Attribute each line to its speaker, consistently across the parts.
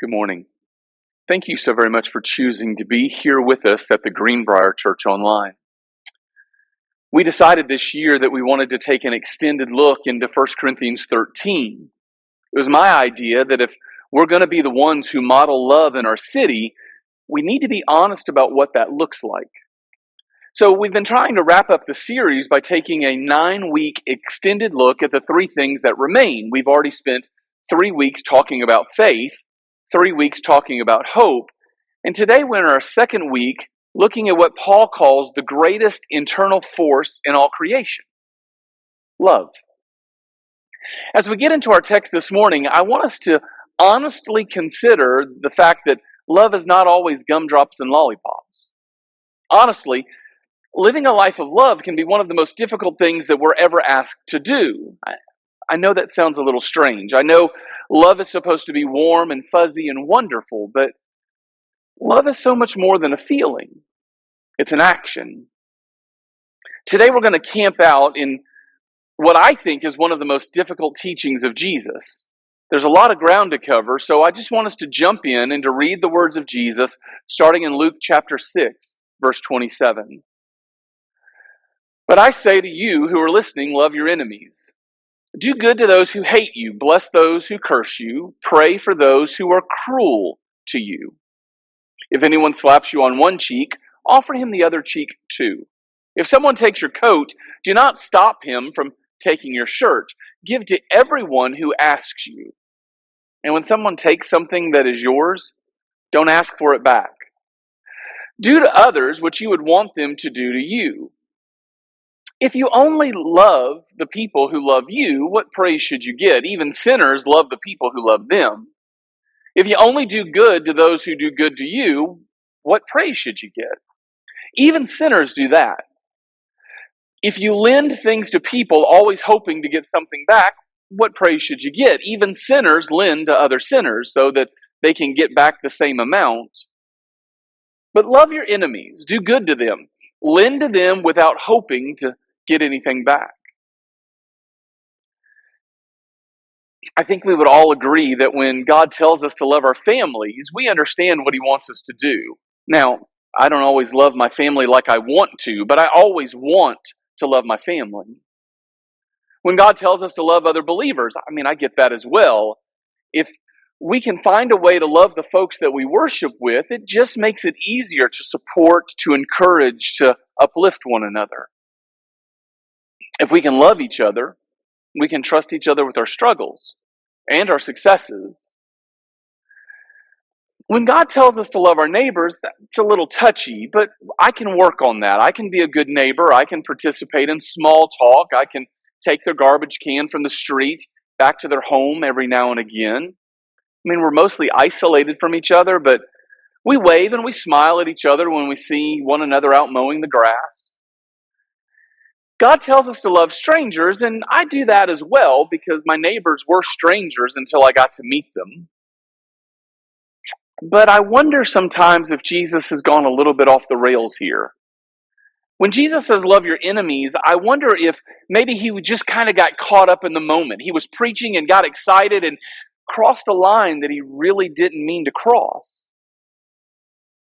Speaker 1: Good morning. Thank you so very much for choosing to be here with us at the Greenbrier Church Online. We decided this year that we wanted to take an extended look into 1 Corinthians 13. It was my idea that if we're going to be the ones who model love in our city, we need to be honest about what that looks like. So we've been trying to wrap up the series by taking a 9-week extended look at the three things that remain. We've already spent 3 weeks talking about faith, 3 weeks talking about hope, and today we're in our second week looking at what Paul calls the greatest internal force in all creation, love. As we get into our text this morning, I want us to honestly consider the fact that love is not always gumdrops and lollipops. Honestly, living a life of love can be one of the most difficult things that we're ever asked to do. I know that sounds a little strange. I know love is supposed to be warm and fuzzy and wonderful, but love is so much more than a feeling. It's an action. Today we're going to camp out in what I think is one of the most difficult teachings of Jesus. There's a lot of ground to cover, so I just want us to jump in and to read the words of Jesus, starting in Luke chapter 6, verse 27. But I say to you who are listening, love your enemies. Do good to those who hate you, bless those who curse you, pray for those who are cruel to you. If anyone slaps you on one cheek, offer him the other cheek too. If someone takes your coat, do not stop him from taking your shirt. Give to everyone who asks you. And when someone takes something that is yours, don't ask for it back. Do to others what you would want them to do to you. If you only love the people who love you, what praise should you get? Even sinners love the people who love them. If you only do good to those who do good to you, what praise should you get? Even sinners do that. If you lend things to people always hoping to get something back, what praise should you get? Even sinners lend to other sinners so that they can get back the same amount. But love your enemies, do good to them, lend to them without hoping to get anything back. I think we would all agree that when God tells us to love our families, we understand what He wants us to do. Now, I don't always love my family like I want to, but I always want to love my family. When God tells us to love other believers, I get that as well. If we can find a way to love the folks that we worship with, it just makes it easier to support, to encourage, to uplift one another. If we can love each other, we can trust each other with our struggles and our successes. When God tells us to love our neighbors, that's a little touchy, but I can work on that. I can be a good neighbor. I can participate in small talk. I can take their garbage can from the street back to their home every now and again. We're mostly isolated from each other, but we wave and we smile at each other when we see one another out mowing the grass. God tells us to love strangers, and I do that as well because my neighbors were strangers until I got to meet them. But I wonder sometimes if Jesus has gone a little bit off the rails here. When Jesus says love your enemies, I wonder if maybe he just kind of got caught up in the moment. He was preaching and got excited and crossed a line that he really didn't mean to cross.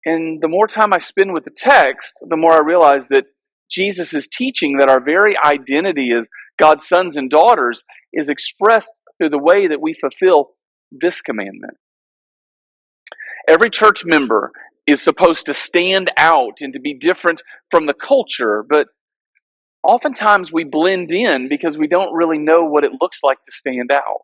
Speaker 1: And the more time I spend with the text, the more I realize that Jesus is teaching that our very identity as God's sons and daughters is expressed through the way that we fulfill this commandment. Every church member is supposed to stand out and to be different from the culture, but oftentimes we blend in because we don't really know what it looks like to stand out.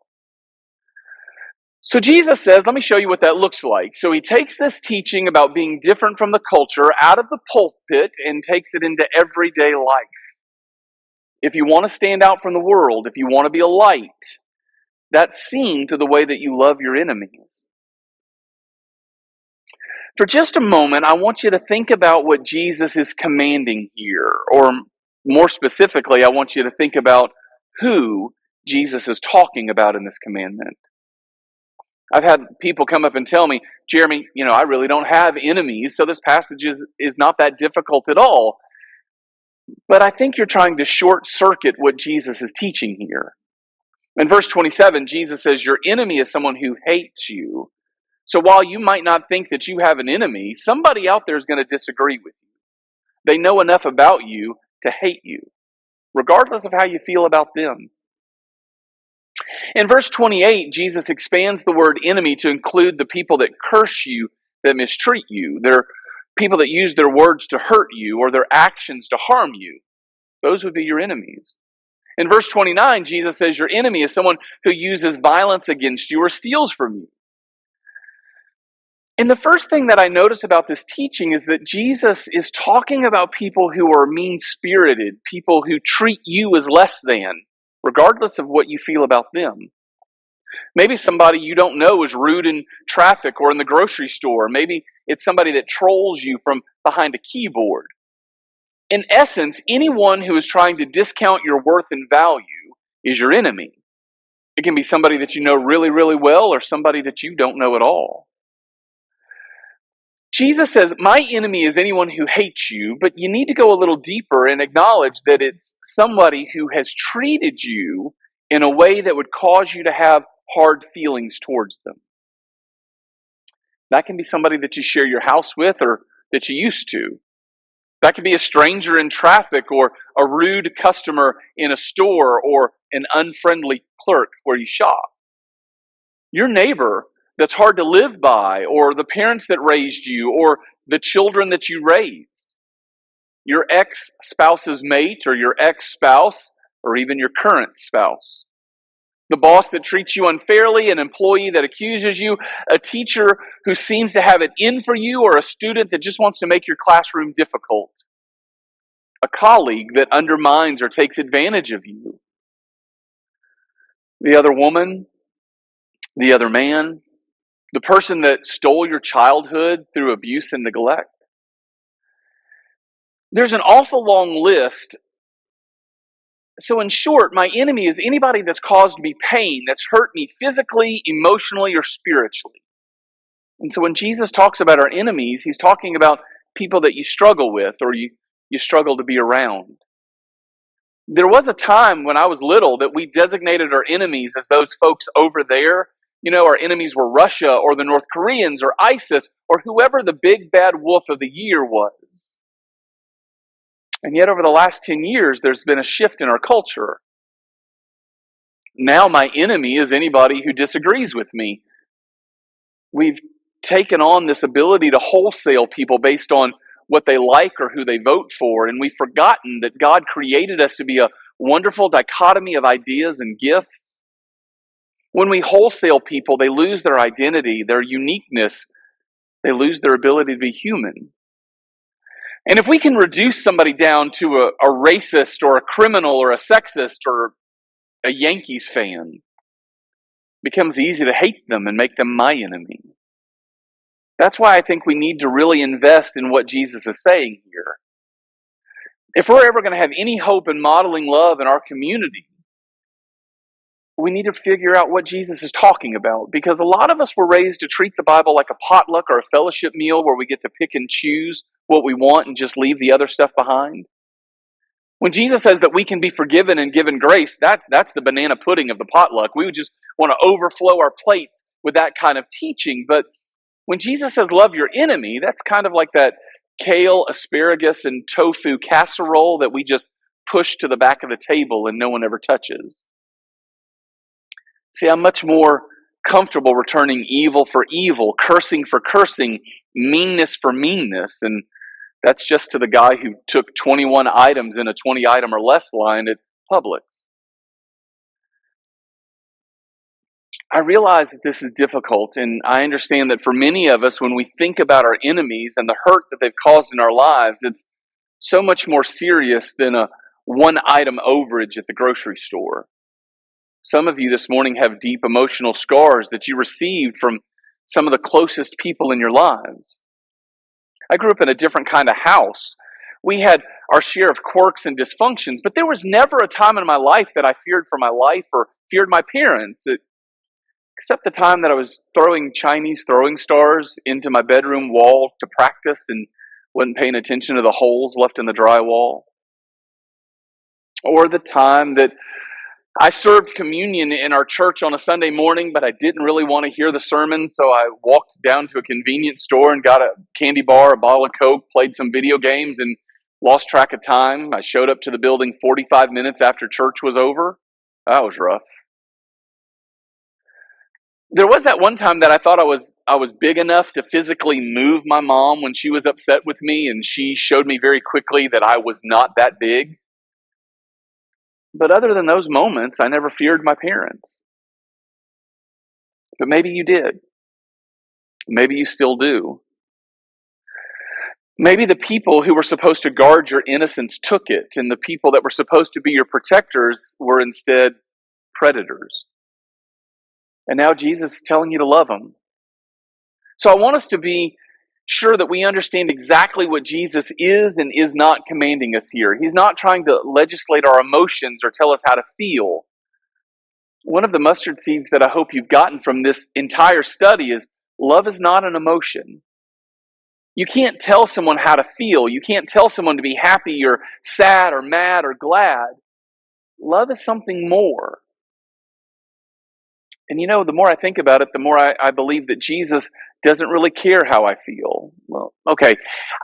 Speaker 1: So Jesus says, let me show you what that looks like. So he takes this teaching about being different from the culture out of the pulpit and takes it into everyday life. If you want to stand out from the world, if you want to be a light, that's seen through the way that you love your enemies. For just a moment, I want you to think about what Jesus is commanding here, or more specifically, I want you to think about who Jesus is talking about in this commandment. I've had people come up and tell me, Jeremy, I really don't have enemies, so this passage is not that difficult at all. But I think you're trying to short circuit what Jesus is teaching here. In verse 27, Jesus says, your enemy is someone who hates you. So while you might not think that you have an enemy, somebody out there is going to disagree with you. They know enough about you to hate you, regardless of how you feel about them. In verse 28, Jesus expands the word enemy to include the people that curse you, that mistreat you. They're people that use their words to hurt you or their actions to harm you. Those would be your enemies. In verse 29, Jesus says your enemy is someone who uses violence against you or steals from you. And the first thing that I notice about this teaching is that Jesus is talking about people who are mean-spirited, people who treat you as less than, regardless of what you feel about them. Maybe somebody you don't know is rude in traffic or in the grocery store. Maybe it's somebody that trolls you from behind a keyboard. In essence, anyone who is trying to discount your worth and value is your enemy. It can be somebody that you know really, really well or somebody that you don't know at all. Jesus says, my enemy is anyone who hates you, but you need to go a little deeper and acknowledge that it's somebody who has treated you in a way that would cause you to have hard feelings towards them. That can be somebody that you share your house with or that you used to. That could be a stranger in traffic or a rude customer in a store or an unfriendly clerk where you shop. Your neighbor that's hard to live by, or the parents that raised you, or the children that you raised. Your ex-spouse's mate or your ex-spouse, or even your current spouse. The boss that treats you unfairly, an employee that accuses you, a teacher who seems to have it in for you, or a student that just wants to make your classroom difficult. A colleague that undermines or takes advantage of you. The other woman, the other man, the person that stole your childhood through abuse and neglect. There's an awful long list. So in short, my enemy is anybody that's caused me pain, that's hurt me physically, emotionally, or spiritually. And so when Jesus talks about our enemies, he's talking about people that you struggle with or you struggle to be around. There was a time when I was little that we designated our enemies as those folks over there. You know, our enemies were Russia or the North Koreans or ISIS or whoever the big bad wolf of the year was. And yet over the last 10 years, there's been a shift in our culture. Now my enemy is anybody who disagrees with me. We've taken on this ability to wholesale people based on what they like or who they vote for, and we've forgotten that God created us to be a wonderful dichotomy of ideas and gifts. When we wholesale people, they lose their identity, their uniqueness. They lose their ability to be human. And if we can reduce somebody down to a racist or a criminal or a sexist or a Yankees fan, it becomes easy to hate them and make them my enemy. That's why I think we need to really invest in what Jesus is saying here. If we're ever going to have any hope in modeling love in our community, we need to figure out what Jesus is talking about, because a lot of us were raised to treat the Bible like a potluck or a fellowship meal where we get to pick and choose what we want and just leave the other stuff behind. When Jesus says that we can be forgiven and given grace, that's the banana pudding of the potluck. We would just want to overflow our plates with that kind of teaching. But when Jesus says love your enemy, that's kind of like that kale, asparagus, and tofu casserole that we just push to the back of the table and no one ever touches. See, I'm much more comfortable returning evil for evil, cursing for cursing, meanness for meanness. And that's just to the guy who took 21 items in a 20 item or less line at Publix. I realize that this is difficult, and I understand that for many of us, when we think about our enemies and the hurt that they've caused in our lives, it's so much more serious than a one item overage at the grocery store. Some of you this morning have deep emotional scars that you received from some of the closest people in your lives. I grew up in a different kind of house. We had our share of quirks and dysfunctions, but there was never a time in my life that I feared for my life or feared my parents, except the time that I was throwing Chinese throwing stars into my bedroom wall to practice and wasn't paying attention to the holes left in the drywall. Or the time that I served communion in our church on a Sunday morning, but I didn't really want to hear the sermon, so I walked down to a convenience store and got a candy bar, a bottle of Coke, played some video games, and lost track of time. I showed up to the building 45 minutes after church was over. That was rough. There was that one time that I thought I was big enough to physically move my mom when she was upset with me, and she showed me very quickly that I was not that big. But other than those moments, I never feared my parents. But maybe you did. Maybe you still do. Maybe the people who were supposed to guard your innocence took it, and the people that were supposed to be your protectors were instead predators. And now Jesus is telling you to love them. So I want us to be sure that we understand exactly what Jesus is and is not commanding us here. He's not trying to legislate our emotions or tell us how to feel. One of the mustard seeds that I hope you've gotten from this entire study is love is not an emotion. You can't tell someone how to feel. You can't tell someone to be happy or sad or mad or glad. Love is something more. And the more I think about it, the more I believe that Jesus doesn't really care how I feel. Well, okay.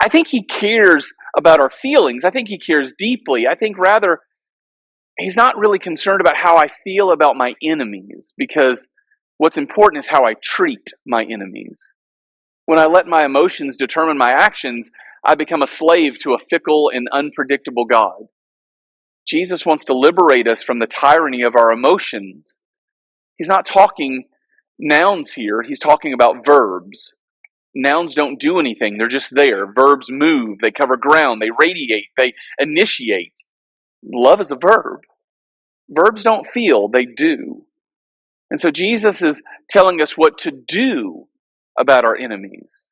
Speaker 1: I think he cares about our feelings. I think he cares deeply. I think rather, he's not really concerned about how I feel about my enemies, because what's important is how I treat my enemies. When I let my emotions determine my actions, I become a slave to a fickle and unpredictable God. Jesus wants to liberate us from the tyranny of our emotions. He's not talking nouns here, he's talking about verbs. Nouns don't do anything, they're just there. Verbs move, they cover ground, they radiate, they initiate. Love is a verb. Verbs don't feel, they do. And so Jesus is telling us what to do about our enemies.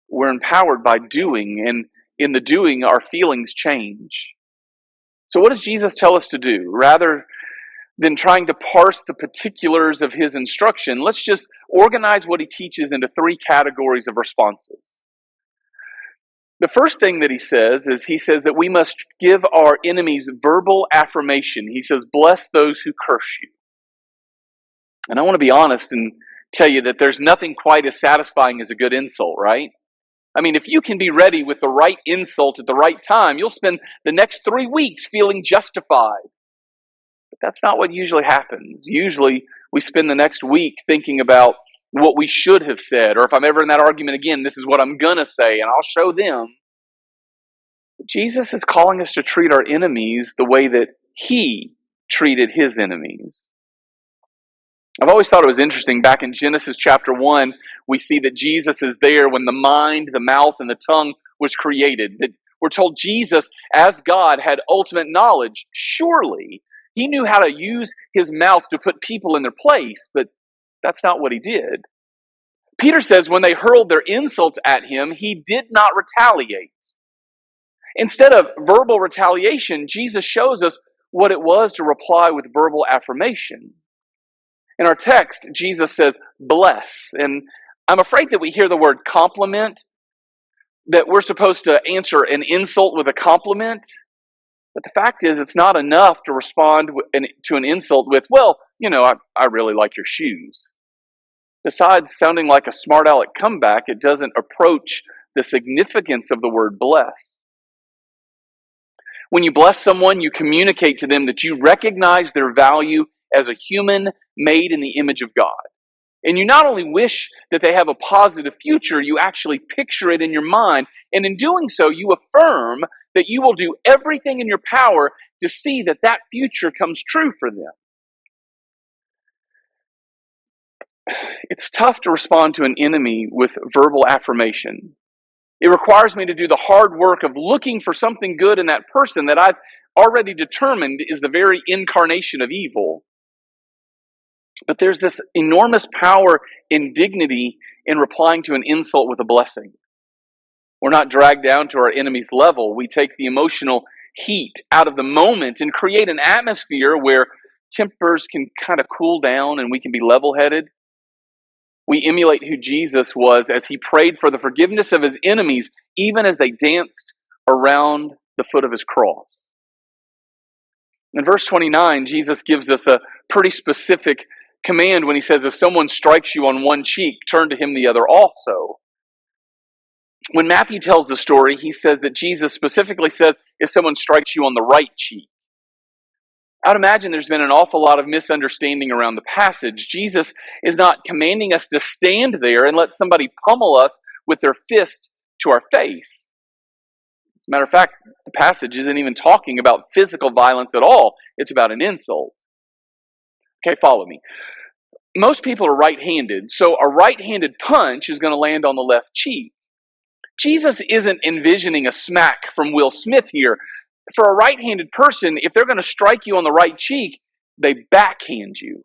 Speaker 1: We're empowered by doing, and in the doing, our feelings change. So what does Jesus tell us to do? Rather than trying to parse the particulars of his instruction, let's just organize what he teaches into three categories of responses. The first thing that he says that we must give our enemies verbal affirmation. He says, bless those who curse you. And I want to be honest and tell you that there's nothing quite as satisfying as a good insult, right? I mean, if you can be ready with the right insult at the right time, you'll spend the next 3 weeks feeling justified. But that's not what usually happens. Usually, we spend the next week thinking about what we should have said, or if I'm ever in that argument again, this is what I'm going to say, and I'll show them. But Jesus is calling us to treat our enemies the way that he treated his enemies. I've always thought it was interesting. Back in Genesis chapter 1, we see that Jesus is there when the mind, the mouth, and the tongue was created. That we're told Jesus, as God, had ultimate knowledge. Surely, he knew how to use his mouth to put people in their place, but that's not what he did. Peter says when they hurled their insults at him, he did not retaliate. Instead of verbal retaliation, Jesus shows us what it was to reply with verbal affirmation. In our text, Jesus says, bless. And I'm afraid that we hear the word compliment, that we're supposed to answer an insult with a compliment. But the fact is, it's not enough to respond to an insult with, well, I really like your shoes. Besides sounding like a smart aleck comeback, it doesn't approach the significance of the word bless. When you bless someone, you communicate to them that you recognize their value as a human made in the image of God. And you not only wish that they have a positive future, you actually picture it in your mind. And in doing so, you affirm that you will do everything in your power to see that that future comes true for them. It's tough to respond to an enemy with verbal affirmation. It requires me to do the hard work of looking for something good in that person that I've already determined is the very incarnation of evil. But there's this enormous power and dignity in replying to an insult with a blessing. We're not dragged down to our enemy's level. We take the emotional heat out of the moment and create an atmosphere where tempers can kind of cool down and we can be level-headed. We emulate who Jesus was as he prayed for the forgiveness of his enemies, even as they danced around the foot of his cross. In verse 29, Jesus gives us a pretty specific command when he says, if someone strikes you on one cheek, turn to him the other also. When Matthew tells the story, he says that Jesus specifically says, if someone strikes you on the right cheek. I would imagine there's been an awful lot of misunderstanding around the passage. Jesus is not commanding us to stand there and let somebody pummel us with their fist to our face. As a matter of fact, the passage isn't even talking about physical violence at all. It's about an insult. Okay, follow me. Most people are right-handed, so a right-handed punch is going to land on the left cheek. Jesus isn't envisioning a smack from Will Smith here. For a right-handed person, if they're going to strike you on the right cheek, they backhand you.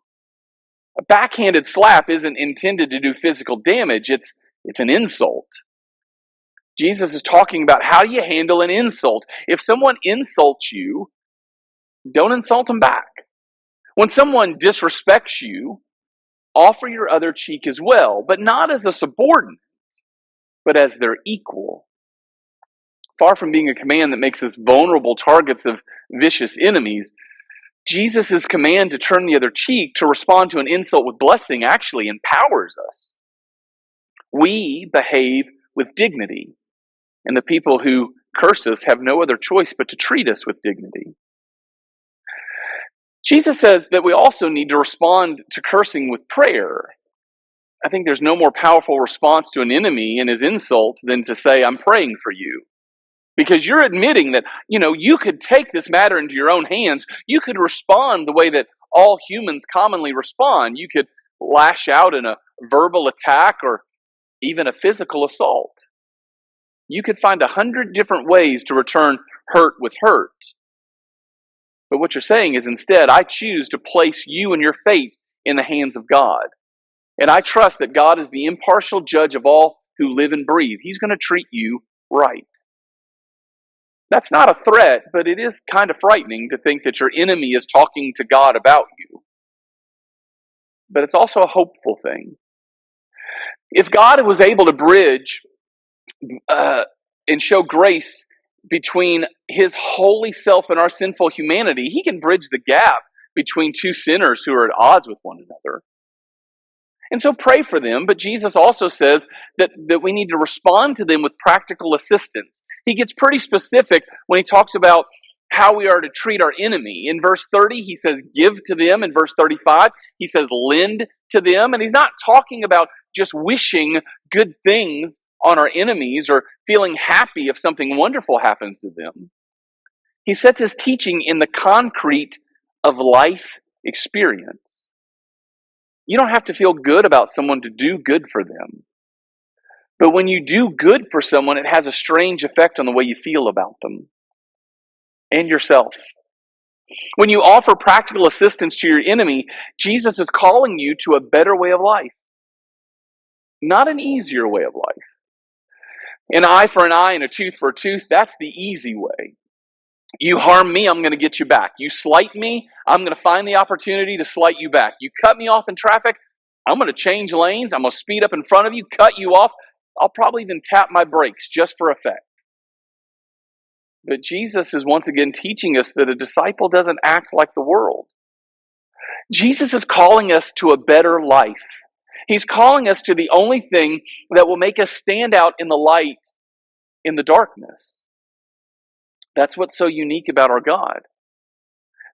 Speaker 1: A backhanded slap isn't intended to do physical damage. It's an insult. Jesus is talking about how do you handle an insult. If someone insults you, don't insult them back. When someone disrespects you, offer your other cheek as well, but not as a subordinate, but as their equal. Far from being a command that makes us vulnerable targets of vicious enemies, Jesus' command to turn the other cheek, to respond to an insult with blessing, actually empowers us. We behave with dignity, and the people who curse us have no other choice but to treat us with dignity. Jesus says that we also need to respond to cursing with prayer. I think there's no more powerful response to an enemy in his insult than to say, I'm praying for you. Because you're admitting that, you could take this matter into your own hands. You could respond the way that all humans commonly respond. You could lash out in a verbal attack or even a physical assault. You could find 100 different ways to return hurt with hurt. But what you're saying is instead, I choose to place you and your fate in the hands of God. And I trust that God is the impartial judge of all who live and breathe. He's going to treat you right. That's not a threat, but it is kind of frightening to think that your enemy is talking to God about you. But it's also a hopeful thing. If God was able to bridge and show grace between his holy self and our sinful humanity, he can bridge the gap between two sinners who are at odds with one another. And so pray for them, but Jesus also says that we need to respond to them with practical assistance. He gets pretty specific when he talks about how we are to treat our enemy. In verse 30, he says, give to them. In verse 35, he says, lend to them. And he's not talking about just wishing good things on our enemies or feeling happy if something wonderful happens to them. He sets his teaching in the concrete of life experience. You don't have to feel good about someone to do good for them. But when you do good for someone, it has a strange effect on the way you feel about them and yourself. When you offer practical assistance to your enemy, Jesus is calling you to a better way of life, not an easier way of life. An eye for an eye and a tooth for a tooth, that's the easy way. You harm me, I'm going to get you back. You slight me, I'm going to find the opportunity to slight you back. You cut me off in traffic, I'm going to change lanes. I'm going to speed up in front of you, cut you off. I'll probably even tap my brakes just for effect. But Jesus is once again teaching us that a disciple doesn't act like the world. Jesus is calling us to a better life. He's calling us to the only thing that will make us stand out in the light in the darkness. That's what's so unique about our God.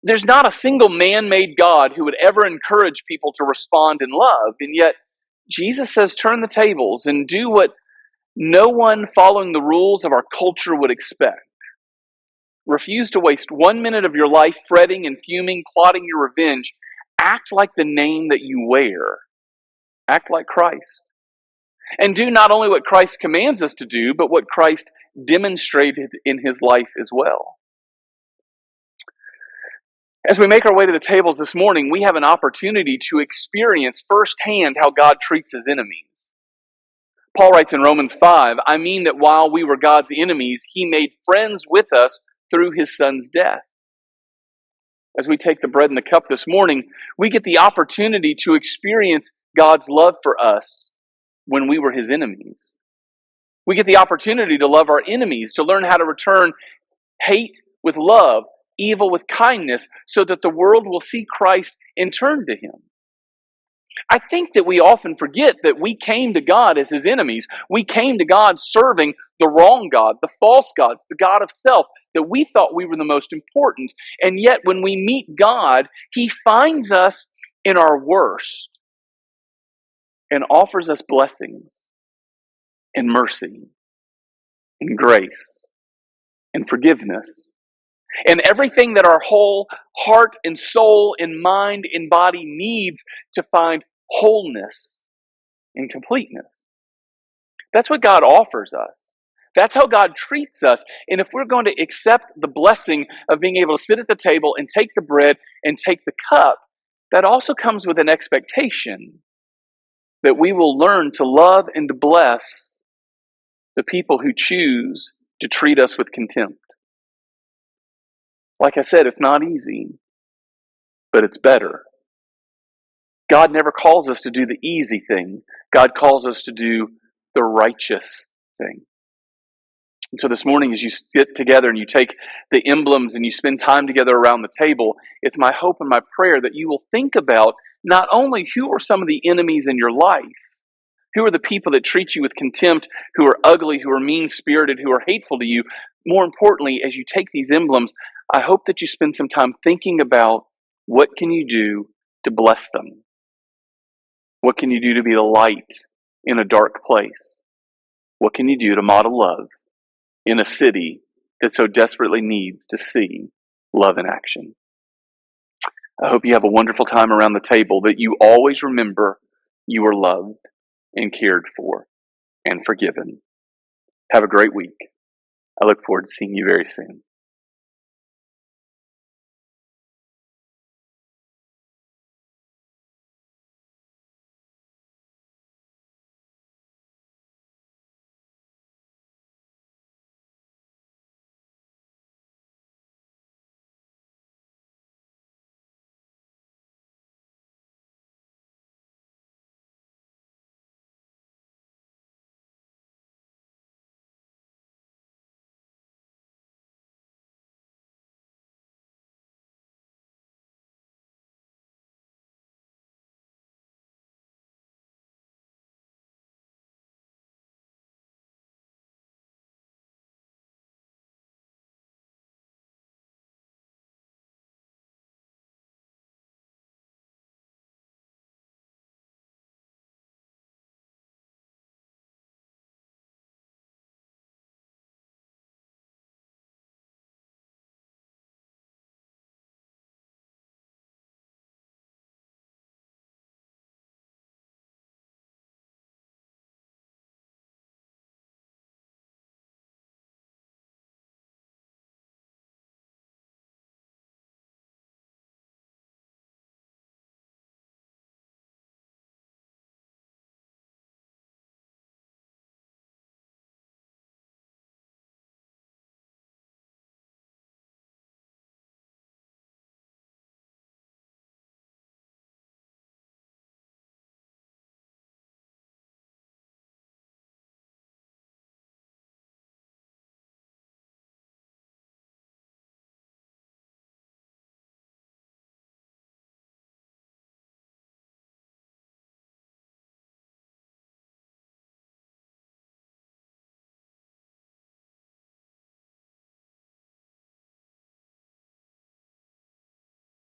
Speaker 1: There's not a single man-made God who would ever encourage people to respond in love, and yet Jesus says turn the tables and do what no one following the rules of our culture would expect. Refuse to waste 1 minute of your life fretting and fuming, plotting your revenge. Act like the name that you wear. Act like Christ. And do not only what Christ commands us to do, but what Christ demonstrated in his life as well. As we make our way to the tables this morning, we have an opportunity to experience firsthand how God treats his enemies. Paul writes in Romans 5, I mean that while we were God's enemies, he made friends with us through his son's death. As we take the bread and the cup this morning, we get the opportunity to experience God's love for us when we were his enemies. We get the opportunity to love our enemies, to learn how to return hate with love, evil with kindness so that the world will see Christ and turn to him. I think that we often forget that we came to God as his enemies. We came to God serving the wrong God, the false gods, the God of self, that we thought we were the most important. And yet when we meet God, he finds us in our worst and offers us blessings and mercy and grace and forgiveness and everything that our whole heart and soul and mind and body needs to find wholeness and completeness. That's what God offers us. That's how God treats us. And if we're going to accept the blessing of being able to sit at the table and take the bread and take the cup, that also comes with an expectation that we will learn to love and to bless the people who choose to treat us with contempt. Like I said, it's not easy, but it's better. God never calls us to do the easy thing. God calls us to do the righteous thing. And so this morning, as you sit together and you take the emblems and you spend time together around the table, it's my hope and my prayer that you will think about not only who are some of the enemies in your life, who are the people that treat you with contempt, who are ugly, who are mean-spirited, who are hateful to you. More importantly, as you take these emblems, I hope that you spend some time thinking about what can you do to bless them? What can you do to be the light in a dark place? What can you do to model love in a city that so desperately needs to see love in action? I hope you have a wonderful time around the table, that you always remember you are loved and cared for and forgiven. Have a great week. I look forward to seeing you very soon.